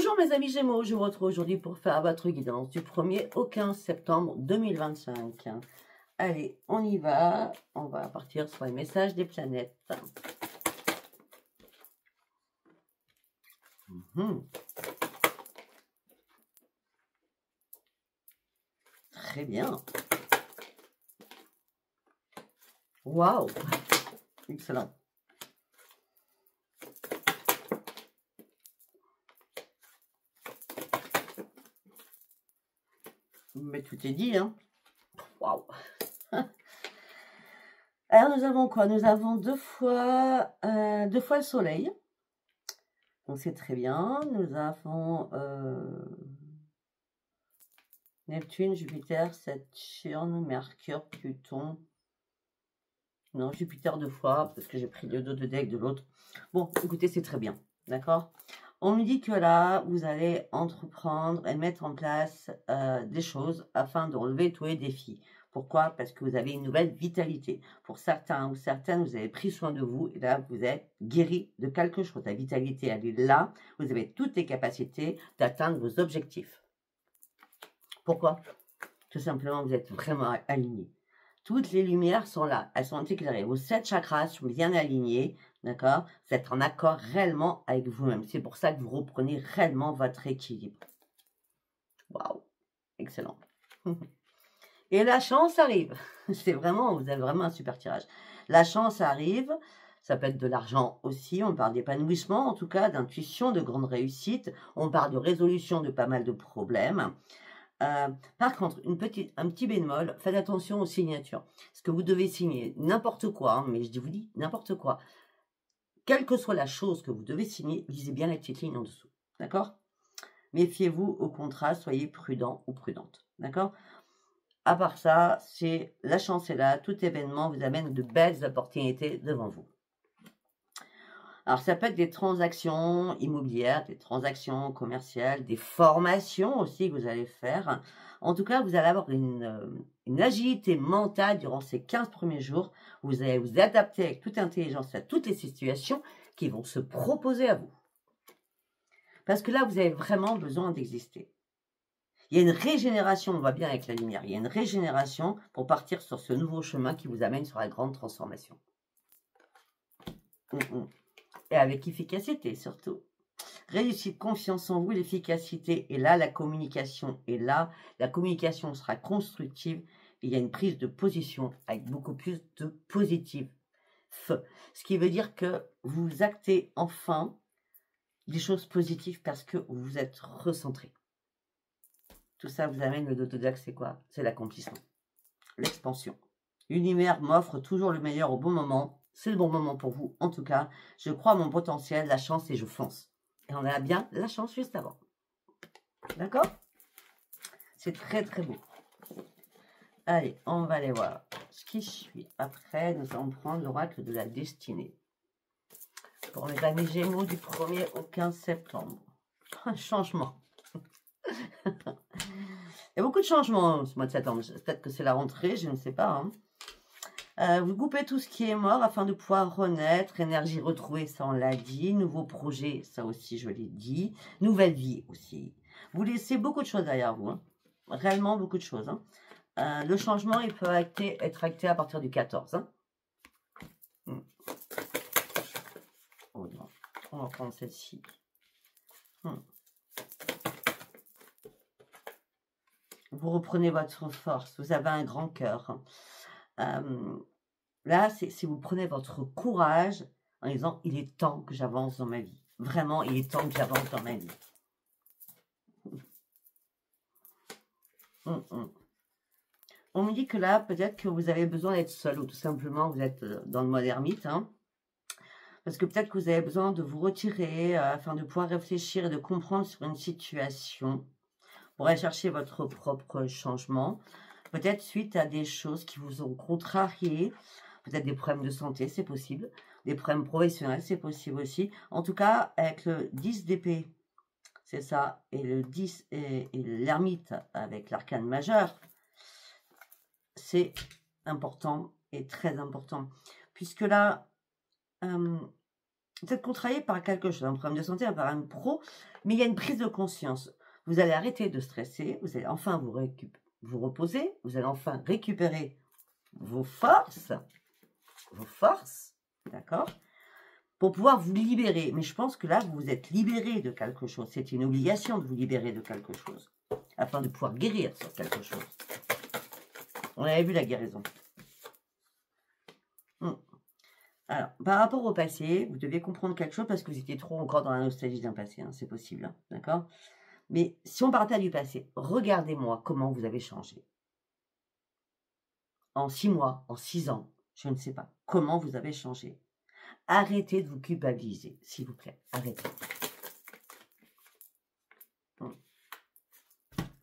Bonjour mes amis Gémeaux, je vous retrouve aujourd'hui pour faire votre guidance du 1er au 15 septembre 2025. Allez, on y va. On va partir sur les messages des planètes. Très bien. Waouh, excellent. Mais tout est dit, hein. Waouh. Alors, nous avons quoi? Nous avons deux fois le soleil. Donc, c'est très bien. Nous avons Neptune, Jupiter, Saturne, Mercure, Pluton. Non, Jupiter deux fois, parce que j'ai pris le dos de deck de l'autre. Bon, écoutez, c'est très bien. D'accord? On me dit que là, vous allez entreprendre et mettre en place des choses afin de relever tous les défis. Pourquoi? Parce que vous avez une nouvelle vitalité. Pour certains ou certaines, vous avez pris soin de vous et là, vous êtes guéri de quelque chose. La vitalité, elle est là. Vous avez toutes les capacités d'atteindre vos objectifs. Pourquoi? Tout simplement, vous êtes vraiment aligné. Toutes les lumières sont là, elles sont éclairées. Vos 7 chakras sont bien alignés, d'accord? Vous êtes en accord réellement avec vous-même. C'est pour ça que vous reprenez réellement votre équilibre. Waouh, excellent. Et la chance arrive. C'est vraiment, vous avez vraiment un super tirage. La chance arrive, ça peut être de l'argent aussi, on parle d'épanouissement, en tout cas, d'intuition, de grande réussite. On parle de résolution de pas mal de problèmes. Par contre, un petit bémol, faites attention aux signatures. Parce que vous devez signer n'importe quoi, hein, mais je vous dis n'importe quoi. Quelle que soit la chose que vous devez signer, lisez bien la petite ligne en dessous. D'accord? Méfiez-vous au contrat, soyez prudent ou prudente. D'accord? À part ça, c'est la chance est là. Tout événement vous amène de belles opportunités devant vous. Alors, ça peut être des transactions immobilières, des transactions commerciales, des formations aussi que vous allez faire. En tout cas, vous allez avoir une agilité mentale durant ces 15 premiers jours. Vous allez vous adapter avec toute intelligence à toutes les situations qui vont se proposer à vous. Parce que là, vous avez vraiment besoin d'exister. Il y a une régénération, on voit bien avec la lumière, il y a une régénération pour partir sur ce nouveau chemin qui vous amène sur la grande transformation. Et avec efficacité surtout. Réussite, confiance en vous, l'efficacité est là, la communication est là, la communication sera constructive, et il y a une prise de position avec beaucoup plus de positif. Ce qui veut dire que vous actez enfin des choses positives parce que vous êtes recentré. Tout ça vous amène le dotodax, c'est quoi? C'est l'accomplissement, l'expansion. L'univers m'offre toujours le meilleur au bon moment. C'est le bon moment pour vous. En tout cas, je crois à mon potentiel, la chance et je fonce. Et on a bien la chance juste avant. D'accord? C'est très très beau. Allez, on va aller voir ce qui suit. Après, nous allons prendre l'oracle de la destinée. Pour mes amis Gémeaux du 1er au 15 septembre. Un changement. Il y a beaucoup de changements ce mois de septembre. Peut-être que c'est la rentrée, je ne sais pas. Vous coupez tout ce qui est mort afin de pouvoir renaître. Énergie retrouvée, ça on l'a dit. Nouveau projet, ça aussi je l'ai dit. Nouvelle vie aussi. Vous laissez beaucoup de choses derrière vous. Hein. Réellement beaucoup de choses. Hein. Le changement, il peut être acté à partir du 14. Hein. Oh non. On va prendre celle-ci. Vous reprenez votre force. Vous avez un grand cœur. Là, c'est vous prenez votre courage en disant, il est temps que j'avance dans ma vie. Vraiment, il est temps que j'avance dans ma vie. On me dit que là, peut-être que vous avez besoin d'être seul ou tout simplement, vous êtes dans le mode ermite. Hein, parce que peut-être que vous avez besoin de vous retirer afin de pouvoir réfléchir et de comprendre sur une situation pour aller chercher votre propre changement. Peut-être suite à des choses qui vous ont contrarié. Peut-être des problèmes de santé, c'est possible. Des problèmes professionnels, c'est possible aussi. En tout cas, avec le 10 d'épée, c'est ça, et le 10 et l'ermite avec l'arcane majeur, c'est important et très important. Puisque là, Peut-être contrarié par quelque chose, un problème de santé, par un pro, mais il y a une prise de conscience. Vous allez arrêter de stresser, vous allez enfin vous reposer, vous allez enfin récupérer vos forces, d'accord, pour pouvoir vous libérer. Mais je pense que là, vous vous êtes libéré de quelque chose. C'est une obligation de vous libérer de quelque chose, afin de pouvoir guérir sur quelque chose. On avait vu la guérison. Alors, par rapport au passé, vous devez comprendre quelque chose parce que vous étiez trop encore dans la nostalgie d'un passé, hein, c'est possible, hein, d'accord? Mais si on partait du passé, regardez-moi comment vous avez changé. En 6 mois, en 6 ans, je ne sais pas. Comment vous avez changé. Arrêtez de vous culpabiliser, s'il vous plaît. Arrêtez.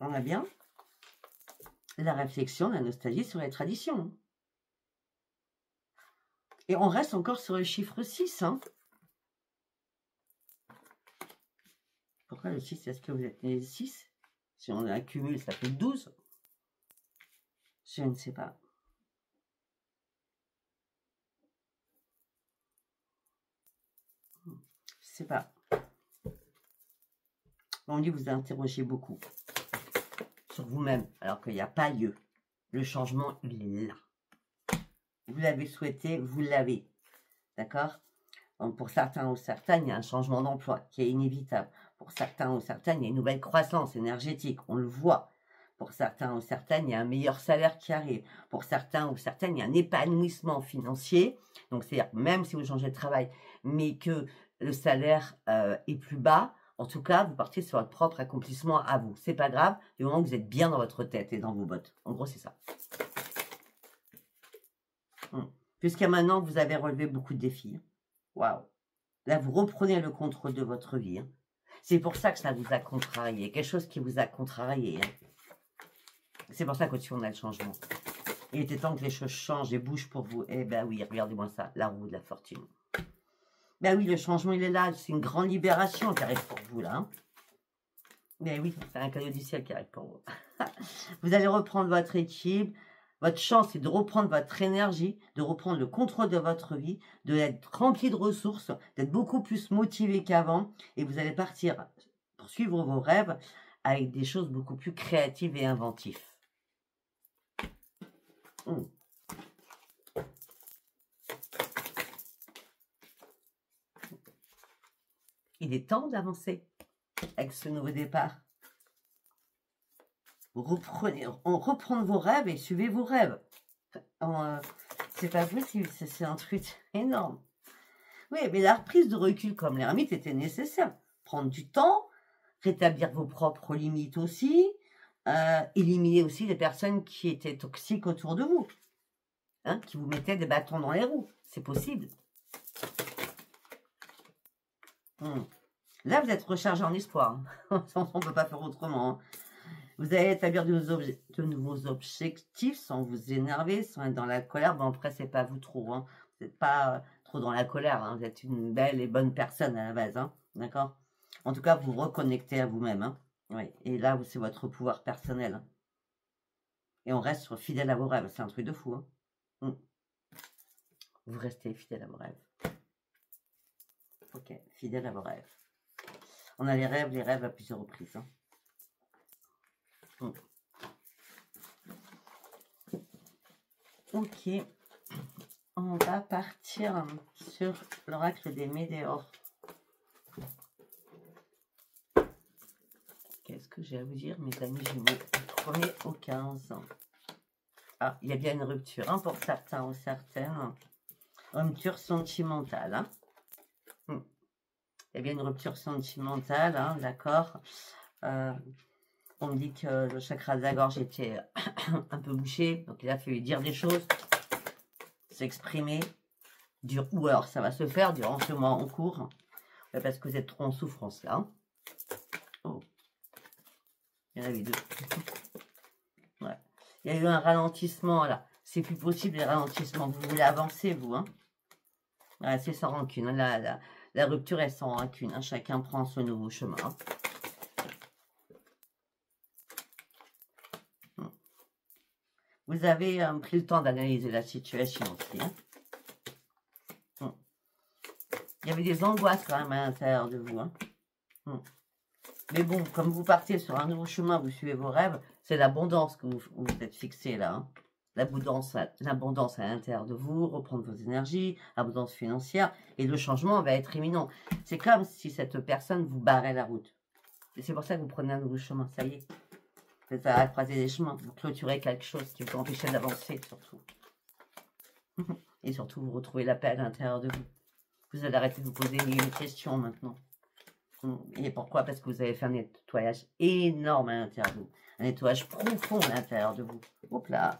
On a bien la réflexion, la nostalgie sur les traditions. Et on reste encore sur le chiffre 6. Hein. Pourquoi le 6? Est-ce que vous êtes né le 6? Si on accumule, ça fait 12. Je ne sais pas. Je ne sais pas. On dit que vous interrogez beaucoup sur vous-même, alors qu'il n'y a pas lieu. Le changement, il est là. Vous l'avez souhaité, vous l'avez. D'accord? Pour certains ou certaines, il y a un changement d'emploi qui est inévitable. Pour certains ou certaines, il y a une nouvelle croissance énergétique. On le voit. Pour certains ou certaines, il y a un meilleur salaire qui arrive. Pour certains ou certaines, il y a un épanouissement financier. Donc, c'est-à-dire, même si vous changez de travail, mais que le salaire est plus bas, en tout cas, vous partez sur votre propre accomplissement à vous. C'est pas grave, du moment que vous êtes bien dans votre tête et dans vos bottes. En gros, c'est ça. Jusqu'à maintenant, vous avez relevé beaucoup de défis. Waouh! Là, vous reprenez le contrôle de votre vie. Hein. C'est pour ça que ça vous a contrarié. Quelque chose qui vous a contrarié. Hein. C'est pour ça qu'au-dessus, on a le changement. Il était temps que les choses changent et bougent pour vous. Eh ben oui, regardez-moi ça. La roue de la fortune. Ben oui, le changement, il est là. C'est une grande libération qui arrive pour vous, là. Hein. Mais oui, c'est un cadeau du ciel qui arrive pour vous. Vous allez reprendre votre équilibre. Votre chance, c'est de reprendre votre énergie, de reprendre le contrôle de votre vie, d'être rempli de ressources, d'être beaucoup plus motivé qu'avant. Et vous allez partir pour suivre vos rêves avec des choses beaucoup plus créatives et inventives. Il est temps d'avancer avec ce nouveau départ. Reprendre vos rêves et suivez vos rêves. C'est pas possible, c'est un truc énorme. Oui, mais la reprise de recul comme l'ermite était nécessaire. Prendre du temps, rétablir vos propres limites aussi, éliminer aussi les personnes qui étaient toxiques autour de vous, hein, qui vous mettaient des bâtons dans les roues. C'est possible. Là, vous êtes rechargé en espoir. On ne peut pas faire autrement. Hein. Vous allez établir de nouveaux objectifs sans vous énerver, sans être dans la colère. Bon, après, c'est pas vous trop. Hein. Vous n'êtes pas trop dans la colère. Hein. Vous êtes une belle et bonne personne à la base. Hein. D'accord? En tout cas, vous reconnectez à vous-même. Hein. Oui. Et là, c'est votre pouvoir personnel. Hein. Et on reste fidèle à vos rêves. C'est un truc de fou. Hein. Vous restez fidèle à vos rêves. Ok, fidèle à vos rêves. On a les rêves à plusieurs reprises. Hein. Ok, on va partir sur l'oracle des météores. Qu'est-ce que j'ai à vous dire, mes amis Gémeaux, du 1er au 15. Ah, il y a bien une rupture, hein, pour certains ou certaines. Rupture sentimentale. Hein. Il y a bien une rupture sentimentale, hein, d'accord. On me dit que le chakra de la gorge était un peu bouché, donc il a fallu dire des choses, s'exprimer, ou alors ça va se faire durant ce mois en cours, parce que vous êtes trop en souffrance là. Oh. Il y en avait deux. Ouais. Il y a eu un ralentissement là, c'est plus possible les ralentissements, vous voulez avancer vous. Hein. Ouais, c'est sans rancune, la rupture est sans rancune, hein. Chacun prend son nouveau chemin. Hein. Vous avez pris le temps d'analyser la situation aussi. Hein. Il y avez des angoisses quand même à l'intérieur de vous. Hein. Mais bon, comme vous partez sur un nouveau chemin, vous suivez vos rêves, c'est l'abondance que vous êtes fixé là. Hein. L'abondance à l'intérieur de vous, reprendre vos énergies, l'abondance financière, et le changement va être imminent. C'est comme si cette personne vous barrait la route. Et c'est pour ça que vous prenez un nouveau chemin, ça y est. Vous êtes à croiser les chemins, vous clôturez quelque chose qui vous empêchait d'avancer surtout. Et surtout, vous retrouvez la paix à l'intérieur de vous. Vous allez arrêter de vous poser une question maintenant. Et pourquoi? Parce que vous avez fait un nettoyage énorme à l'intérieur de vous. Un nettoyage profond à l'intérieur de vous. Hop là.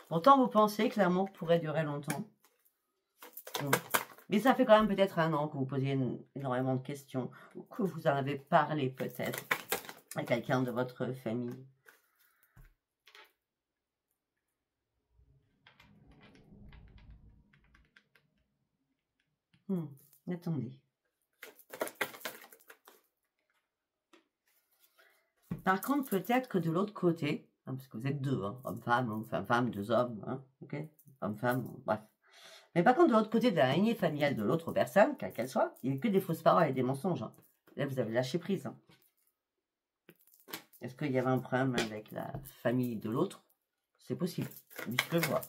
Pourtant, vous pensez que l'amour pourrait durer longtemps. Mais ça fait quand même peut-être 1 an que vous posiez énormément de questions. Ou que vous en avez parlé peut-être à quelqu'un de votre famille. Attendez. Par contre, peut-être que de l'autre côté, hein, parce que vous êtes deux, hein, homme-femme, femme-femme, 2 hommes, hein, ok, homme-femme, bref. Mais par contre, de l'autre côté de la lignée familiale de l'autre personne, quelle qu'elle soit, il n'y a que des fausses paroles et des mensonges. Hein. Là, vous avez lâché prise. Hein. Est-ce qu'il y avait un problème avec la famille de l'autre? C'est possible, vu ce que je vois.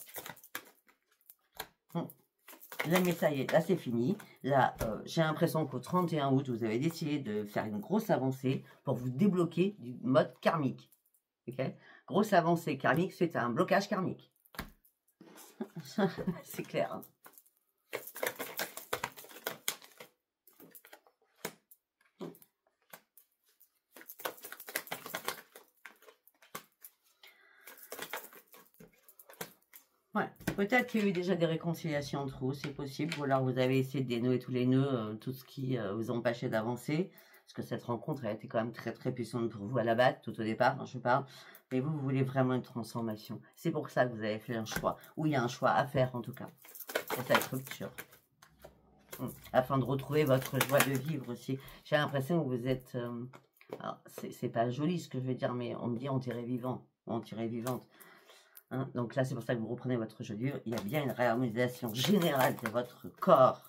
Là, mais ça y est, là c'est fini. Là, j'ai l'impression qu'au 31 août, vous avez décidé de faire une grosse avancée pour vous débloquer du mode karmique. Ok? Grosse avancée karmique, c'est un blocage karmique. C'est clair. Hein? Ouais, peut-être qu'il y a eu déjà des réconciliations entre vous, c'est possible. Ou alors vous avez essayé de dénouer tous les nœuds, tout ce qui vous empêchait d'avancer. Parce que cette rencontre a été quand même très très puissante pour vous à la base, tout au départ, hein, je parle. Mais vous voulez vraiment une transformation. C'est pour ça que vous avez fait un choix. Ou il y a un choix à faire en tout cas. C'est cette rupture. Afin de retrouver votre joie de vivre aussi. J'ai l'impression que vous êtes... c'est pas joli ce que je veux dire, mais on me dit on tirait vivant. On tirait vivante. Hein, donc là, c'est pour ça que vous reprenez votre jeu dur. Il y a bien une réharmonisation générale de votre corps.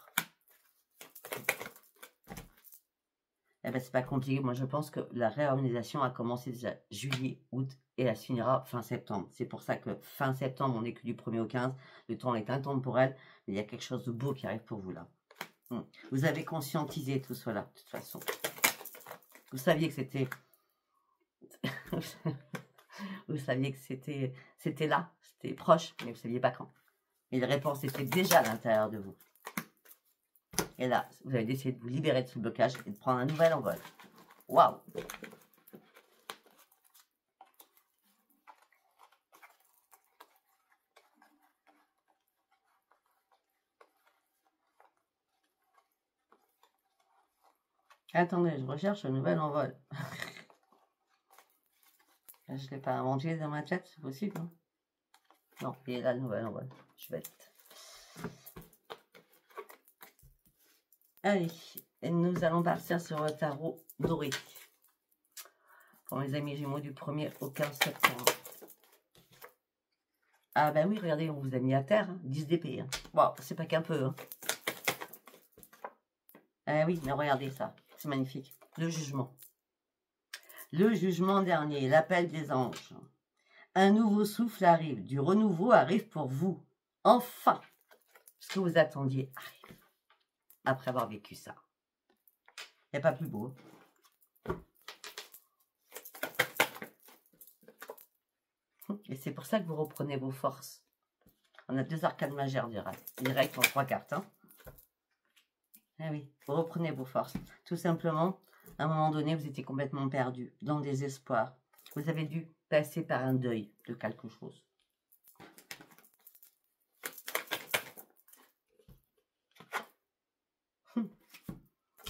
Eh bien, c'est pas compliqué. Moi, je pense que la réharmonisation a commencé déjà juillet, août et elle se finira fin septembre. C'est pour ça que fin septembre, on n'est que du 1er au 15. Le temps est intemporel, mais il y a quelque chose de beau qui arrive pour vous là. Vous avez conscientisé tout cela, de toute façon. Vous saviez que c'était... vous saviez que c'était là, c'était proche, mais vous ne saviez pas quand. Et les réponses étaient déjà à l'intérieur de vous. Et là, vous avez décidé de vous libérer de ce blocage et de prendre un nouvel envol. Waouh! Attendez, je recherche un nouvel envol. Je ne l'ai pas inventé dans ma tête, c'est possible, hein? Non, il est là le nouvel envol. Je vais être... Allez, et nous allons partir sur le tarot doré. Pour mes amis Gémeaux du 1er au 15 septembre. Ah ben oui, regardez, on vous a mis à terre, hein, 10 d'épée. Hein. Wow, c'est pas qu'un peu. Hein. Ah oui, mais regardez ça, c'est magnifique. Le jugement. Le jugement dernier, l'appel des anges. Un nouveau souffle arrive, du renouveau arrive pour vous. Enfin, ce que vous attendiez arrive. Après avoir vécu ça. Il n'y a pas plus beau. Et c'est pour ça que vous reprenez vos forces. On a 2 arcanes majeures direct en 3 cartes. Hein. Ah oui, vous reprenez vos forces. Tout simplement, à un moment donné, vous étiez complètement perdu, dans le désespoir. Vous avez dû passer par un deuil de quelque chose.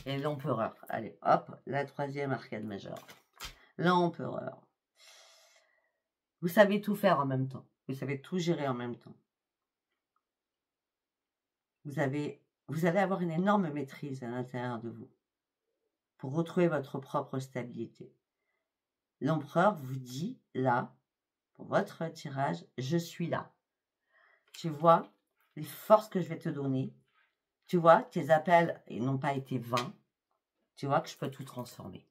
Et l'empereur. Allez, hop, la 3e arcane majeure. L'empereur. Vous savez tout faire en même temps. Vous savez tout gérer en même temps. Vous allez avoir une énorme maîtrise à l'intérieur de vous pour retrouver votre propre stabilité. L'empereur vous dit, là, pour votre tirage, je suis là. Tu vois, les forces que je vais te donner. Tu vois, tes appels n'ont pas été vains. Tu vois que je peux tout transformer.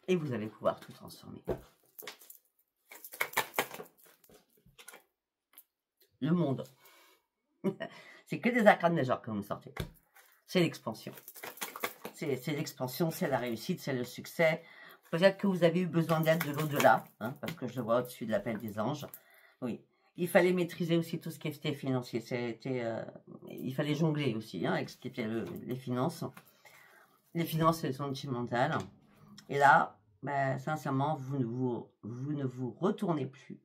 Et vous allez pouvoir tout transformer. Le monde. C'est que des arcanes majeures que vous me sortez. C'est l'expansion. C'est l'expansion, c'est la réussite, c'est le succès. Peut-être que vous avez eu besoin d'aide de l'au-delà, hein, parce que je le vois au-dessus de l'appel des anges. Oui. Il fallait maîtriser aussi tout ce qui était financier. Il fallait jongler aussi hein, avec ce qui était les finances. Les finances et le sentimental. Et là, ben, sincèrement, vous ne vous retournez plus.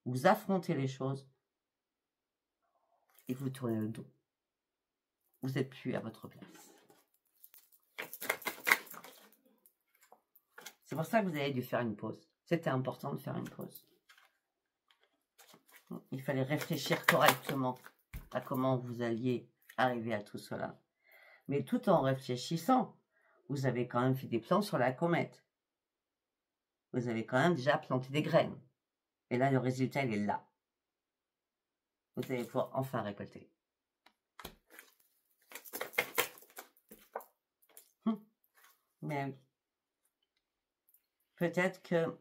Vous affrontez les choses. Et vous tournez le dos. Vous n'êtes plus à votre place. C'est pour ça que vous avez dû faire une pause. C'était important de faire une pause. Il fallait réfléchir correctement à comment vous alliez arriver à tout cela. Mais tout en réfléchissant, vous avez quand même fait des plans sur la comète. Vous avez quand même déjà planté des graines. Et là, le résultat, il est là. Vous allez pouvoir enfin récolter. Mais oui. Peut-être que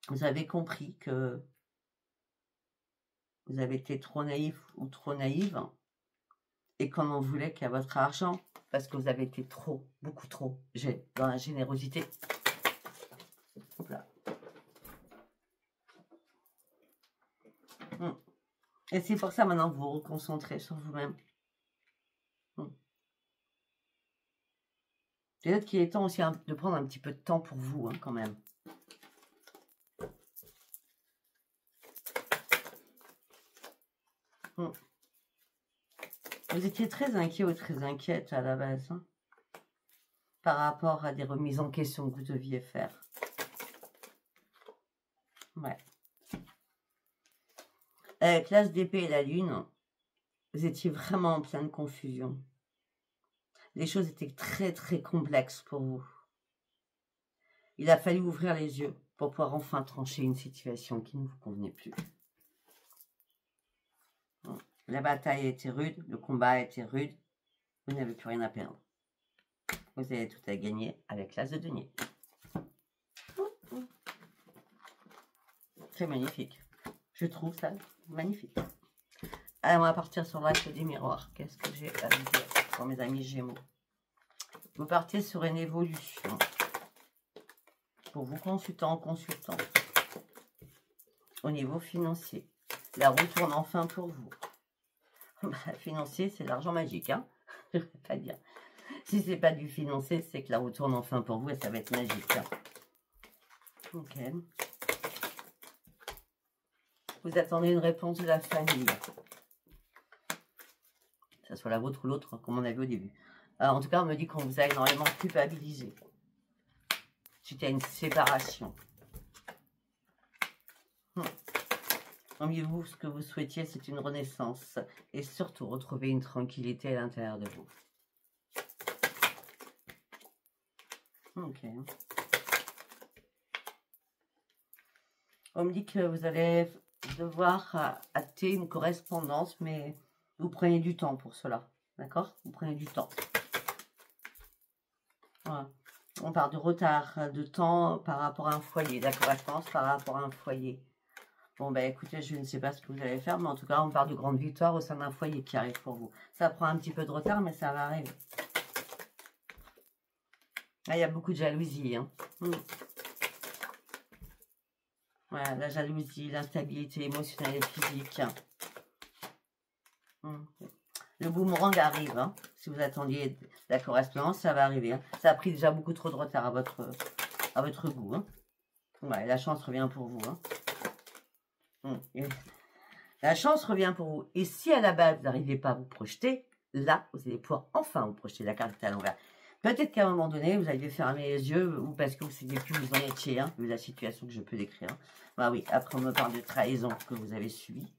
vous avez compris que vous avez été trop naïf ou trop naïve et qu'on en voulait qu'à votre argent parce que vous avez été trop, beaucoup trop dans la générosité. Hop là. Et c'est pour ça maintenant que vous vous reconcentrez sur vous-même. Peut-être qu'il est temps aussi de prendre un petit peu de temps pour vous, hein, quand même. Vous étiez très inquiet ou très inquiète à la base, hein, par rapport à des remises en question que vous deviez faire. Ouais. Avec l'as d'épée et la lune, vous étiez vraiment en pleine confusion. Les choses étaient très très complexes pour vous. Il a fallu ouvrir les yeux pour pouvoir enfin trancher une situation qui ne vous convenait plus. La bataille a été rude, le combat a été rude, vous n'avez plus rien à perdre. Vous avez tout à gagner avec l'as de denier. C'est magnifique. Je trouve ça magnifique. Alors, on va partir sur l'axe du miroir. Qu'est-ce que j'ai à vous dire pour mes amis Gémeaux? Vous partez sur une évolution. Pour vous consultant, au niveau financier. La roue tourne enfin pour vous. Bah, financier, c'est l'argent magique, hein. Je ne vais pas dire. Si c'est pas du financier, c'est que la roue tourne enfin pour vous et ça va être magique. Hein. Ok. Vous attendez une réponse de la famille. Que ce soit la vôtre ou l'autre, comme on a vu au début. En tout cas, on me dit qu'on vous a énormément culpabilisé. Suite à une séparation. Parmi vous, ce que vous souhaitiez, c'est une renaissance. Et surtout, retrouver une tranquillité à l'intérieur de vous. Ok. On me dit que vous allez devoir acter une correspondance, mais vous prenez du temps pour cela. D'accord? Vous prenez du temps. Voilà. On parle de retard, de temps par rapport à un foyer. La correspondance par rapport à un foyer. Bon, ben écoutez, je ne sais pas ce que vous allez faire, mais en tout cas, on parle de grande victoire au sein d'un foyer qui arrive pour vous. Ça prend un petit peu de retard, mais ça va arriver. Là, il y a beaucoup de jalousie. Hein. Voilà, la jalousie, l'instabilité émotionnelle et physique. Le boomerang arrive. Hein. Si vous attendiez la correspondance, ça va arriver. Hein. Ça a pris déjà beaucoup trop de retard à votre goût. Hein. Ouais, la chance revient pour vous. Hein. La chance revient pour vous. Et si à la base, vous n'arrivez pas à vous projeter, là, vous allez pouvoir enfin vous projeter. La carte est à l'envers. Peut-être qu'à un moment donné, vous allez fermer les yeux ou parce que vous ne saviez plus où vous en étiez, hein, vu la situation que je peux décrire. Bah oui, après on me parle de trahison que vous avez subie.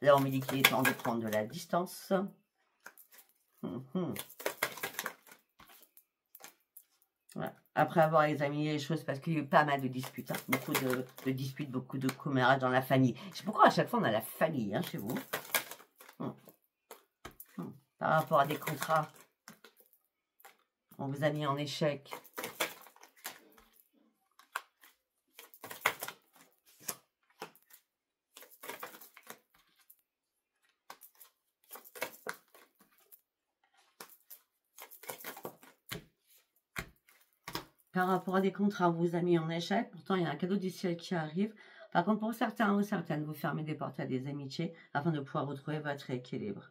Là, on me dit qu'il est temps de prendre de la distance. Voilà. Après avoir examiné les choses, parce qu'il y a eu pas mal de disputes, hein, beaucoup de disputes, beaucoup de commérages dans la famille. Je sais pourquoi à chaque fois on a la famille hein, chez vous. par rapport à des contrats. On vous a mis en échec. Par rapport à des contrats, on vous a mis en échec. Pourtant, il y a un cadeau du ciel qui arrive. Par contre, pour certains ou certaines, vous fermez des portes à des amitiés afin de pouvoir retrouver votre équilibre.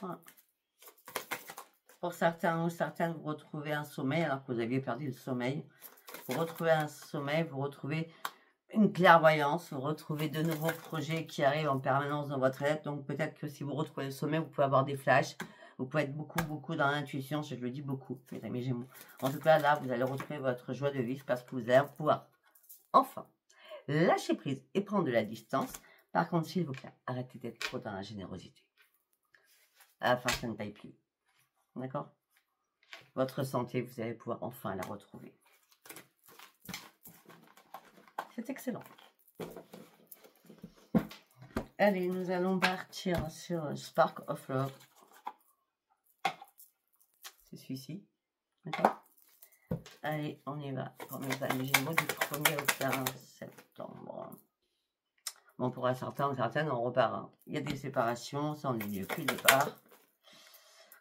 Voilà. Pour certains ou certaines, vous retrouvez un sommeil alors que vous aviez perdu le sommeil. Vous retrouvez un sommeil, vous retrouvez une clairvoyance, vous retrouvez de nouveaux projets qui arrivent en permanence dans votre tête. Donc peut-être que si vous retrouvez le sommeil, vous pouvez avoir des flashs. Vous pouvez être beaucoup dans l'intuition, je le dis beaucoup, mes amis Gémeaux. En tout cas, là, vous allez retrouver votre joie de vivre parce que vous allez pouvoir, enfin, lâcher prise et prendre de la distance. Par contre, s'il vous plaît, arrêtez d'être trop dans la générosité. À la fin, ça ne taille plus. D'accord? Votre santé, vous allez pouvoir enfin la retrouver. C'est excellent. Allez, nous allons partir sur Spark of Love. C'est celui-ci. D'accord? Allez, on y va pour mes amis Gémeaux du 1er au 15 septembre. Bon, pour certains ou certaines, on repart. Hein. Il y a des séparations, ça on est mieux que le départ.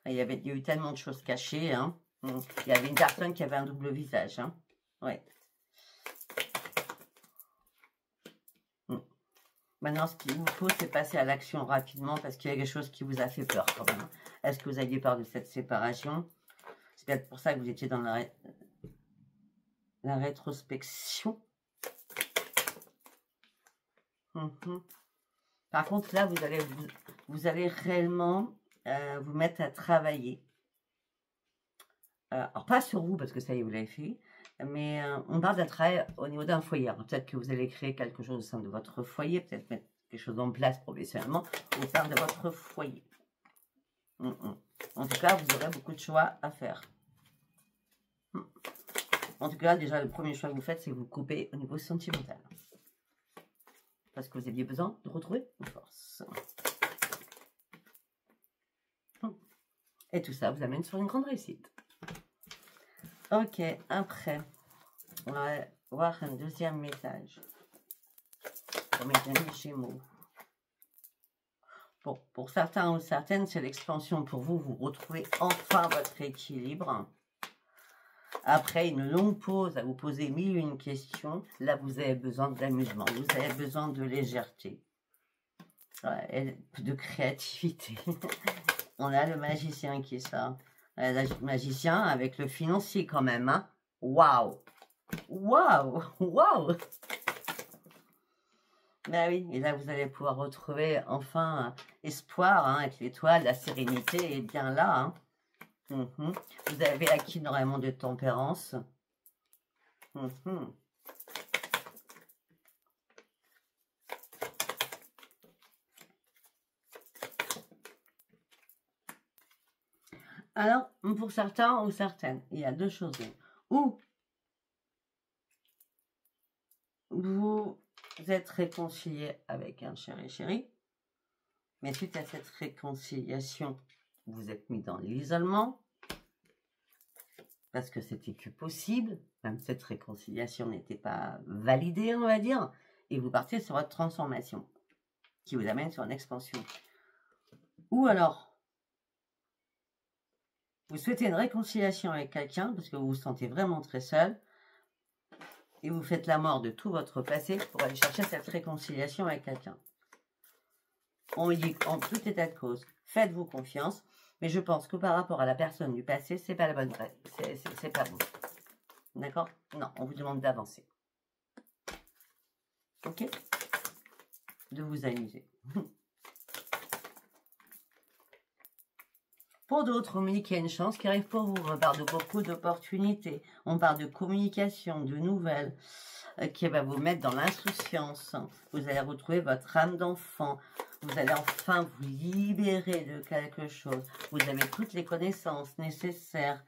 Il y a eu tellement de choses cachées. Hein. Il y avait une personne qui avait un double visage. Hein. Ouais. Maintenant, ce qu'il vous faut, c'est passer à l'action rapidement parce qu'il y a quelque chose qui vous a fait peur quand même. Est-ce que vous aviez peur de cette séparation? C'est peut-être pour ça que vous étiez dans la rétrospection. Par contre, là, vous allez réellement vous mettre à travailler. Alors, pas sur vous, parce que ça y est, vous l'avez fait. Mais on parle d'un travail au niveau d'un foyer. Peut-être que vous allez créer quelque chose au sein de votre foyer, peut-être mettre quelque chose en place professionnellement au sein de votre foyer. En tout cas, vous aurez beaucoup de choix à faire. En tout cas, déjà, le premier choix que vous faites, c'est que vous coupez au niveau sentimental. Parce que vous aviez besoin de retrouver une force. Et tout ça vous amène sur une grande réussite. Ok, après, on va voir un deuxième message pour mes amis Gémeaux. Bon, pour certains ou certaines, c'est l'expansion pour vous. Vous retrouvez enfin votre équilibre. Après une longue pause à vous poser 1001 questions, là vous avez besoin d'amusement, vous avez besoin de légèreté, et de créativité. On a le magicien qui est ça. Le magicien avec le financier quand même. Hein. Waouh! Waouh! Waouh! Ben oui, et là vous allez pouvoir retrouver enfin espoir hein, avec l'étoile, la sérénité est bien là. Hein. Vous avez acquis énormément de tempérance. Alors, pour certains ou certaines, il y a deux choses. Ou vous êtes réconcilié avec un chéri, mais suite à cette réconciliation, vous êtes mis dans l'isolement, parce que c'était plus possible, même cette réconciliation n'était pas validée, on va dire, et vous partez sur votre transformation, qui vous amène sur une expansion. Ou alors, vous souhaitez une réconciliation avec quelqu'un, parce que vous vous sentez vraiment très seul, et vous faites la mort de tout votre passé pour aller chercher cette réconciliation avec quelqu'un. On dit en tout état de cause, faites-vous confiance, mais je pense que par rapport à la personne du passé, c'est pas la bonne, c'est pas bon. D'accord? Non, on vous demande d'avancer. Ok? De vous amuser. Pour d'autres, on me dit qu'il y a une chance qui arrive pour vous. On parle de beaucoup d'opportunités. On parle de communication, de nouvelles, qui va vous mettre dans l'insouciance. Vous allez retrouver votre âme d'enfant. Vous allez enfin vous libérer de quelque chose. Vous avez toutes les connaissances nécessaires.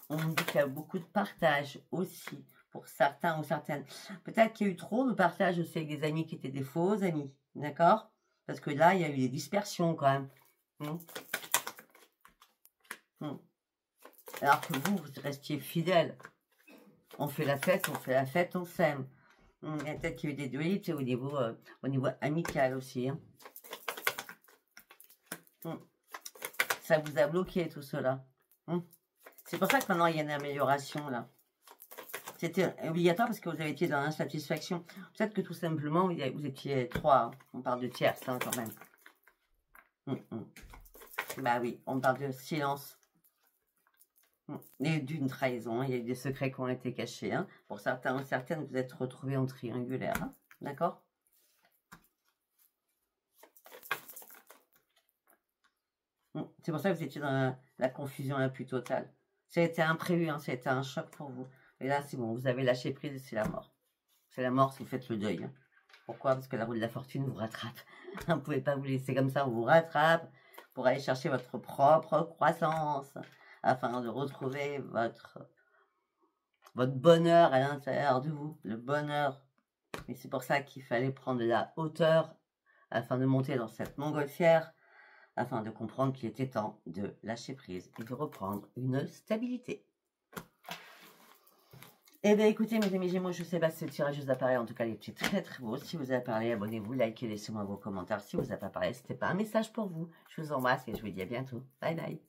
On me dit qu'il y a beaucoup de partage aussi pour certains ou certaines. Peut-être qu'il y a eu trop de partage aussi avec des amis qui étaient des faux amis. D'accord? Parce que là, il y a eu des dispersions quand même. Alors que vous restiez fidèle. On fait la fête, on s'aime. Il y a peut-être qu'il y a eu des dualités au niveau amical aussi. Hein. Ça vous a bloqué tout cela. C'est pour ça que maintenant il y a une amélioration là. C'était obligatoire parce que vous avez été dans l'insatisfaction. Peut-être que tout simplement vous étiez 3. Hein. On parle de tierce hein, quand même. Bah oui, on parle de silence. Et d'une trahison. Il y a eu des secrets qui ont été cachés. Hein. Pour certains ou certaines, vous êtes retrouvés en triangulaire. Hein. D'accord? C'est pour ça que vous étiez dans la confusion la plus totale. Ça a été imprévu, hein, ça a été un choc pour vous. Et là, c'est bon, vous avez lâché prise, c'est la mort. C'est la mort si vous faites le deuil. Hein. Pourquoi? Parce que la roue de la fortune vous rattrape. Vous ne pouvez pas vous laisser comme ça, on vous rattrape pour aller chercher votre propre croissance, afin de retrouver votre bonheur à l'intérieur de vous, le bonheur. Et c'est pour ça qu'il fallait prendre de la hauteur, afin de monter dans cette montgolfière, afin de comprendre qu'il était temps de lâcher prise et de reprendre une stabilité. Eh bien, écoutez, mes amis Gémeaux, je sais pas si ce tirage vous a parlé. En tout cas, il était très très beau. Si vous avez parlé, abonnez-vous, likez, laissez-moi vos commentaires. Si vous n'avez pas parlé, c'était pas un message pour vous. Je vous embrasse et je vous dis à bientôt. Bye bye.